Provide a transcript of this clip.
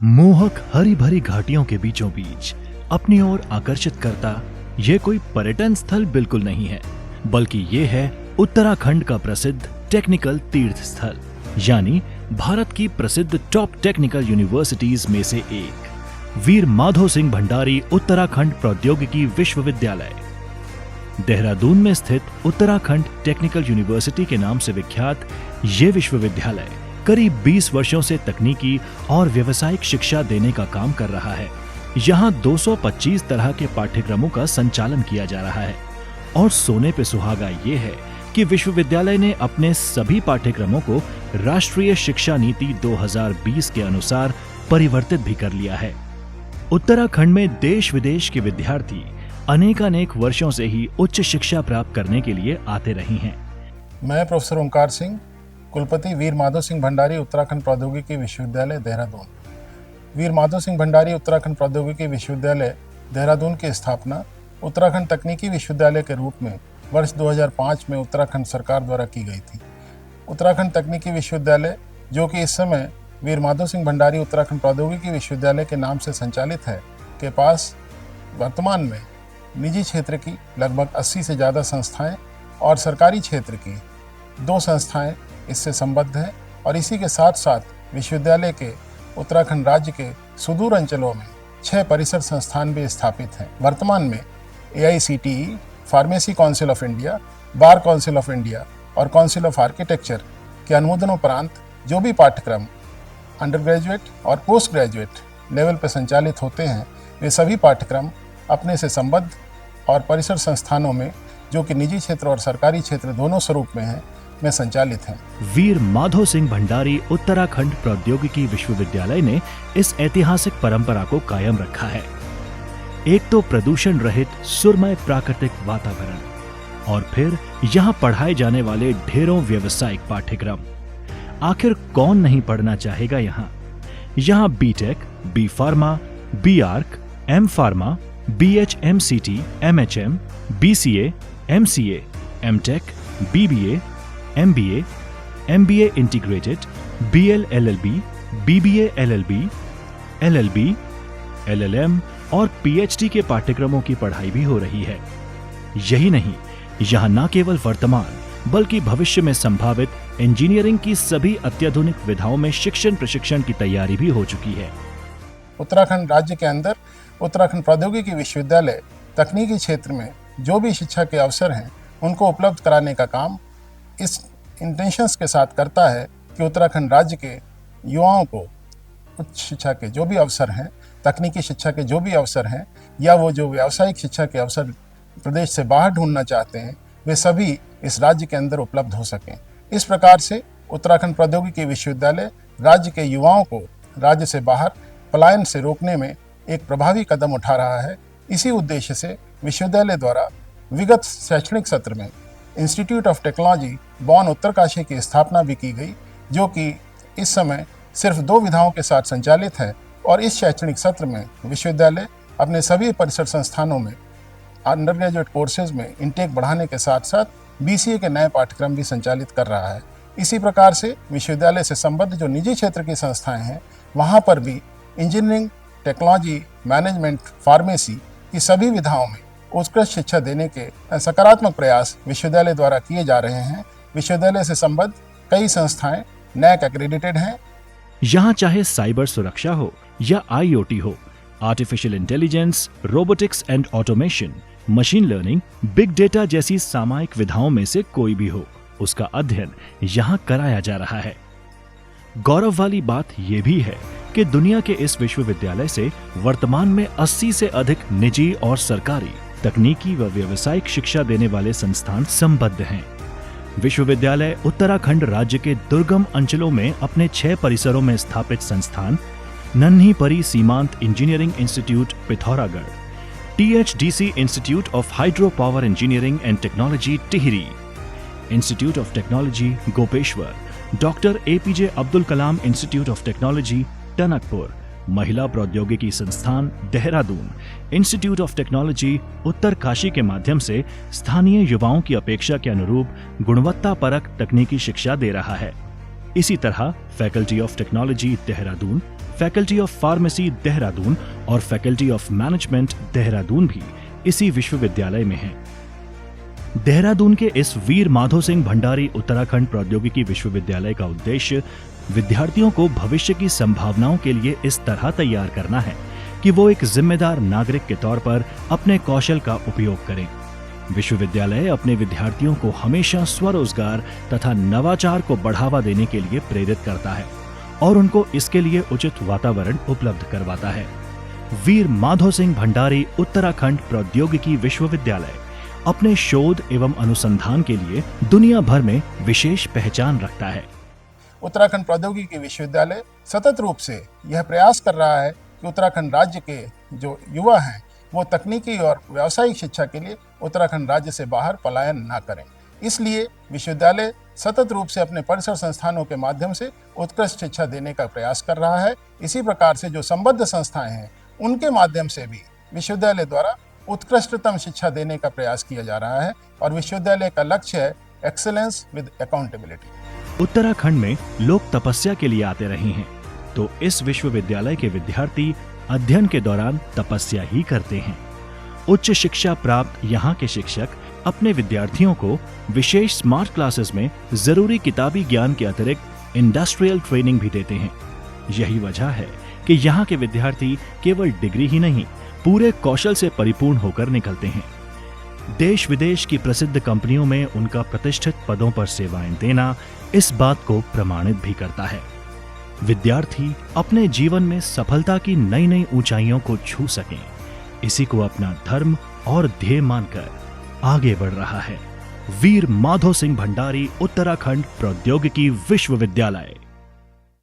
मोहक हरी भरी घाटियों के बीचों बीच अपनी ओर आकर्षित करता ये कोई पर्यटन स्थल बिल्कुल नहीं है, बल्कि ये है उत्तराखंड का प्रसिद्ध टेक्निकल तीर्थ स्थल, यानी भारत की प्रसिद्ध टॉप टेक्निकल यूनिवर्सिटीज में से एक वीर माधो सिंह भंडारी उत्तराखंड प्रौद्योगिकी विश्वविद्यालय। देहरादून में स्थित उत्तराखंड टेक्निकल यूनिवर्सिटी के नाम से विख्यात ये विश्वविद्यालय करीब 20 वर्षों से तकनीकी और व्यावसायिक शिक्षा देने का काम कर रहा है। यहाँ 225 तरह के पाठ्यक्रमों का संचालन किया जा रहा है और सोने पे सुहागा ये है कि विश्वविद्यालय ने अपने सभी पाठ्यक्रमों को राष्ट्रीय शिक्षा नीति 2020 के अनुसार परिवर्तित भी कर लिया है। उत्तराखंड में देश विदेश के विद्यार्थी अनेक वर्षों से ही उच्च शिक्षा प्राप्त करने के लिए आते रहे हैं। मैं प्रोफेसर ओंकार सिंह, कुलपति वीर माधो सिंह भंडारी उत्तराखंड प्रौद्योगिकी विश्वविद्यालय देहरादून। वीर माधो सिंह भंडारी उत्तराखंड प्रौद्योगिकी विश्वविद्यालय देहरादून की स्थापना उत्तराखंड तकनीकी विश्वविद्यालय के रूप में वर्ष 2005 में उत्तराखंड सरकार द्वारा की गई थी। उत्तराखंड तकनीकी विश्वविद्यालय, जो कि इस समय वीर माधो सिंह भंडारी उत्तराखंड प्रौद्योगिकी विश्वविद्यालय के नाम से संचालित है, के पास वर्तमान में निजी क्षेत्र की लगभग 80 से ज़्यादा संस्थाएं और सरकारी क्षेत्र की 2 संस्थाएं इससे संबद्ध हैं और इसी के साथ साथ विश्वविद्यालय के उत्तराखंड राज्य के सुदूर अंचलों में 6 परिसर संस्थान भी स्थापित हैं। वर्तमान में AICTE, pharmacy council of India, bar council of India और काउंसिल ऑफ आर्किटेक्चर के अनुमोदनोपरांत जो भी पाठ्यक्रम अंडर ग्रेजुएट और पोस्ट ग्रेजुएट लेवल पर संचालित होते हैं, वे सभी पाठ्यक्रम अपने से संबद्ध और परिसर संस्थानों में, जो कि निजी क्षेत्र और सरकारी क्षेत्र दोनों स्वरूप में हैं, में संचालित हैं। वीर माधो सिंह भंडारी उत्तराखंड प्रौद्योगिकी विश्वविद्यालय ने इस ऐतिहासिक परंपरा को कायम रखा है। एक तो प्रदूषण रहित सुरमय प्राकृतिक वातावरण और फिर यहाँ पढ़ाए जाने वाले ढेरों व्यावसायिक पाठ्यक्रम। आखिर कौन नहीं पढ़ना चाहेगा यहाँ B.Tech, B pharma, B arc, M pharma, BHMCT, MHM, BCA, MCA, MTech, BBA, MBA, MBA integrated, BL LLB, BBA LLB, LLB, LLM और PhD के पाठ्यक्रमों की पढ़ाई भी हो रही है। यही नहीं, यहाँ न केवल वर्तमान बल्कि भविष्य में संभावित इंजीनियरिंग की सभी अत्याधुनिक विधाओं में शिक्षण प्रशिक्षण की तैयारी भी हो चुकी है। उत्तराखंड राज्य के अंदर उत्तराखंड प्रौद्योगिकी विश्वविद्यालय तकनीकी क्षेत्र में जो भी शिक्षा के अवसर हैं, उनको उपलब्ध कराने का काम इस इंटेंशंस के साथ करता है कि उत्तराखंड राज्य के युवाओं को उच्च शिक्षा के जो भी अवसर हैं, तकनीकी शिक्षा के जो भी अवसर हैं, या वो जो व्यावसायिक शिक्षा के अवसर प्रदेश से बाहर ढूंढना चाहते हैं, वे सभी इस राज्य के अंदर उपलब्ध हो सकें। इस प्रकार से उत्तराखंड प्रौद्योगिकी विश्वविद्यालय राज्य के युवाओं को राज्य से बाहर पलायन से रोकने में एक प्रभावी कदम उठा रहा है। इसी उद्देश्य से विश्वविद्यालय द्वारा विगत शैक्षणिक सत्र में इंस्टीट्यूट ऑफ टेक्नोलॉजी बॉन उत्तरकाशी की स्थापना भी की गई, जो कि इस समय सिर्फ 2 विधाओं के साथ संचालित है और इस शैक्षणिक सत्र में विश्वविद्यालय अपने सभी परिसर संस्थानों में अंडर ग्रेजुएट कोर्सेज में इंटेक बढ़ाने के साथ साथ BCA के नए पाठ्यक्रम भी संचालित कर रहा है। इसी प्रकार से विश्वविद्यालय से संबद्ध जो निजी क्षेत्र की संस्थाएं हैं, वहाँ पर भी इंजीनियरिंग, टेक्नोलॉजी, मैनेजमेंट, फार्मेसी की सभी विधाओं में उत्कृष्ट शिक्षा देने के सकारात्मक प्रयास विश्वविद्यालय द्वारा किए जा रहे हैं। विश्वविद्यालय से संबद्ध कई संस्थाएं NAAC एक्रेडिटेड हैं। यहाँ चाहे साइबर सुरक्षा हो या IoT हो, artificial intelligence, robotics and automation, machine learning, big data जैसी सामायिक विधाओं में से कोई भी हो, उसका अध्ययन यहाँ कराया जा रहा है। गौरव वाली बात यह भी है कि दुनिया के इस विश्वविद्यालय से वर्तमान में 80 से अधिक निजी और सरकारी तकनीकी व व्यावसायिक शिक्षा देने वाले संस्थान संबद्ध हैं। विश्वविद्यालय उत्तराखंड राज्य के दुर्गम अंचलों में अपने 6 परिसरों में स्थापित संस्थान नन्ही परी सीमांत engineering institute Pithoragarh, THDC institute of hydro power engineering and technology Tehri, institute of technology Gopeshwar, doctor APJ Abdul Kalam institute of technology Tanakpur, महिला प्रौद्योगिकी संस्थान Dehradun, institute of technology Uttarkashi के माध्यम से स्थानीय युवाओं की अपेक्षा के अनुरूप गुणवत्तापरक तकनीकी शिक्षा दे रहा है। इसी तरह faculty of technology Dehradun, faculty of pharmacy Dehradun और फैकल्टी ऑफ मैनेजमेंट देहरादून भी इसी विश्वविद्यालय में हैं। देहरादून के इस वीर माधो सिंह भंडारी उत्तराखंड प्रौद्योगिकी विश्वविद्यालय का उद्देश्य विद्यार्थियों को भविष्य की संभावनाओं के लिए इस तरह तैयार करना है कि वो एक जिम्मेदार नागरिक के तौर पर अपने कौशल का उपयोग करें। विश्वविद्यालय अपने विद्यार्थियों को हमेशा स्वरोजगार तथा नवाचार को बढ़ावा देने के लिए प्रेरित करता है और उनको इसके लिए उचित वातावरण उपलब्ध करवाता है। वीर माधो सिंह भंडारी उत्तराखंड प्रौद्योगिकी विश्वविद्यालय अपने शोध एवं अनुसंधान के लिए दुनिया भर में विशेष पहचान रखता है। उत्तराखंड प्रौद्योगिकी विश्वविद्यालय सतत रूप से यह प्रयास कर रहा है कि उत्तराखंड राज्य के जो युवा हैं वो तकनीकी और व्यावसायिक शिक्षा के लिए उत्तराखंड राज्य से बाहर पलायन ना करें। इसलिए विश्वविद्यालय सतत रूप से अपने परिसर संस्थानों के माध्यम से उत्कृष्ट शिक्षा देने का प्रयास कर रहा है। इसी प्रकार से जो संबद्ध संस्थाएं हैं उनके माध्यम से भी विश्वविद्यालय द्वारा उत्कृष्टतम शिक्षा देने का प्रयास किया जा रहा है और विश्वविद्यालय का लक्ष्य है एक्सीलेंस विद अकाउंटेबिलिटी। उत्तराखंड में लोग तपस्या के लिए आते रहे हैं, तो इस विश्वविद्यालय के विद्यार्थी अध्ययन के दौरान तपस्या ही करते हैं। उच्च शिक्षा प्राप्त यहाँ के शिक्षक अपने विद्यार्थियों को विशेष स्मार्ट क्लासेस में जरूरी किताबी ज्ञान के अतिरिक्त इंडस्ट्रियल ट्रेनिंग भी देते हैं। यही वजह है कि यहाँ के विद्यार्थी केवल डिग्री ही नहीं, पूरे कौशल से परिपूर्ण होकर निकलते हैं। देश विदेश की प्रसिद्ध कंपनियों में उनका प्रतिष्ठित पदों पर सेवाएं देना इस बात को प्रमाणित भी करता है। विद्यार्थी अपने जीवन में सफलता की नई नई ऊंचाइयों को छू सकें, इसी को अपना धर्म और ध्येय मानकर आगे बढ़ रहा है। वीर माधो सिंह भंडारी उत्तराखंड प्रौद्योगिकी विश्वविद्यालय।